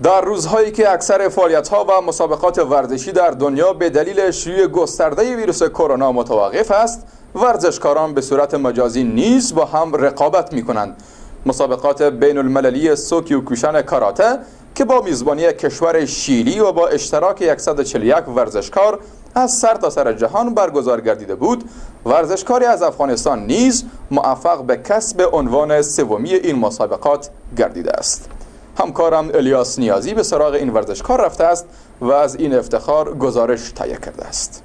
در روزهایی که اکثر فعالیت‌ها و مسابقات ورزشی در دنیا به دلیل شیوع گسترده ویروس کرونا متوقف است، ورزشکاران به صورت مجازی نیز با هم رقابت می‌کنند. مسابقات بین المللی سوکیوکوشن کاراته که با میزبانی کشور شیلی و با اشتراک 141 ورزشکار از سرتاسر جهان برگزار گردیده بود، ورزشکاری از افغانستان نیز موفق به کسب عنوان سومی این مسابقات گردیده است. همکارم الیاس نیازی به سراغ این ورزشکار رفته است و از این افتخار گزارش تهیه کرده است.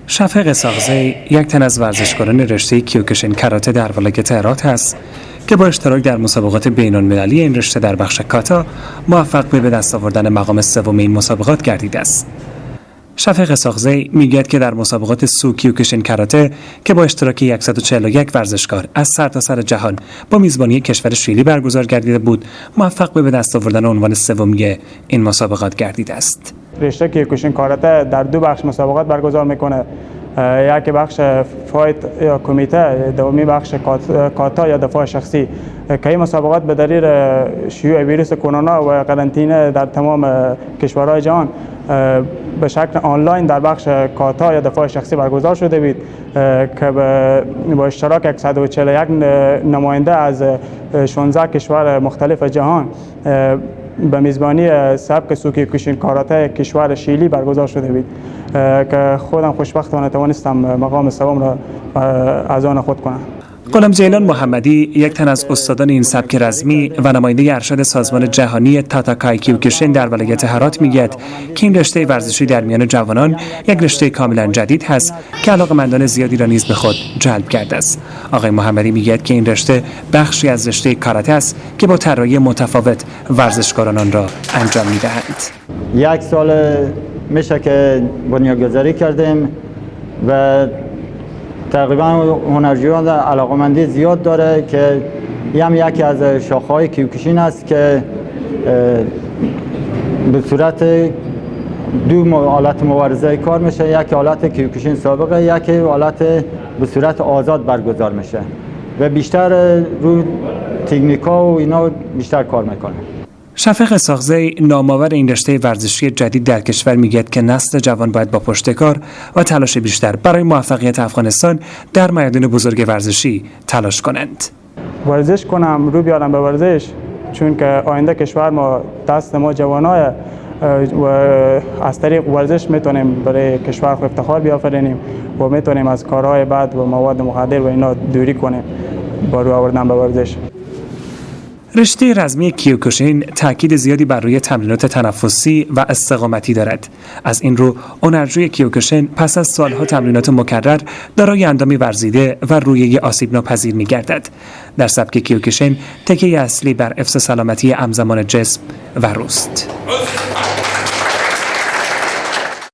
شفیق اسحاقزی یک تن از ورزشکاران رشته کیوکوشین کاراته در ولایت هرات است که با اشتراک در مسابقات بین‌المللی این رشته در بخش کاتا موفق به دست آوردن مقام سوم این مسابقات گردیده است. شفیق اسحاقزی میگوید که در مسابقات کیوکوشین کاراته که با اشتراک 141 ورزشکار از سرتاسر جهان با میزبانی کشور شیلی برگزار گردیده بود، موفق به دست آوردن عنوان سومی این مسابقات گردیده است. رشته کیوکوشین کاراته در دو بخش مسابقات برگزار میکنه. یک بخش فایت یا کمیته، دومی بخش کاتا یا دفاع شخصی که این مسابقات به دلیل شیوع ویروس کرونا و قرنطینه در تمام کشورهای جهان به شکل آنلاین در بخش کاتا یا دفاع شخصی برگزار شده بود که با اشتراک 141 نماینده از 16 کشور مختلف جهان به میزبانی سبک کیوکوشین کاراته کشور شیلی برگزار شده بود که خودم خوشبختانه توانستم مقام سوم را از آن خود کنم. غلام جیلان محمدی یک تن از استادان این سبک رزمی و نماینده ارشد سازمان جهانی تاتاکای کیوکوشین در ولایت هرات میگوید که این رشته ورزشی در میان جوانان یک رشته کاملا جدید هست که علاقه‌مندان زیادی را نیز به خود جلب کرده است. آقای محمدی میگوید که این رشته بخشی از رشته کاراته است که با طراحی متفاوت ورزشکاران آن را انجام میدهند. یک سال میشه که بنیانگذاری کردیم و تقریبا هنرجویان علاقمندی زیاد داره که هم یکی از شاخه‌های کیوکوشین است که به صورت دو حالت مبارزه کار میشه، یک حالت کیوکوشین سابقه، یک حالت به صورت آزاد برگزار میشه و بیشتر روی تکنیک‌ها و اینا بیشتر کار میکنه. شفیق اسحاقزی نامآور این رشته ورزشی جدید در کشور میگوید که نسل جوان باید با پشتکار و تلاش بیشتر برای موفقیت افغانستان در میدان بزرگ ورزشی تلاش کنند. ورزش کنم، رو بیارم به ورزش، چون که آینده کشور ما دست ما جوانای و از طریق ورزش میتونیم برای کشور خود افتخار بیافرینیم و میتونیم از کارهای بد و مواد مخدر و اینا دوری کنیم با رو آوردن به ورزش. رشته رزمی کیوکوشین تاکید زیادی بر روی تمرینات تنفسی و استقامتی دارد. از این رو هنرجوی کیوکوشین پس از سالها تمرینات مکرر دارای اندامی ورزیده و روحیه آسیب ناپذیر می‌گردد. در سبک کیوکوشین تکیه اصلی بر حفظ سلامتی همزمان جسم و روست.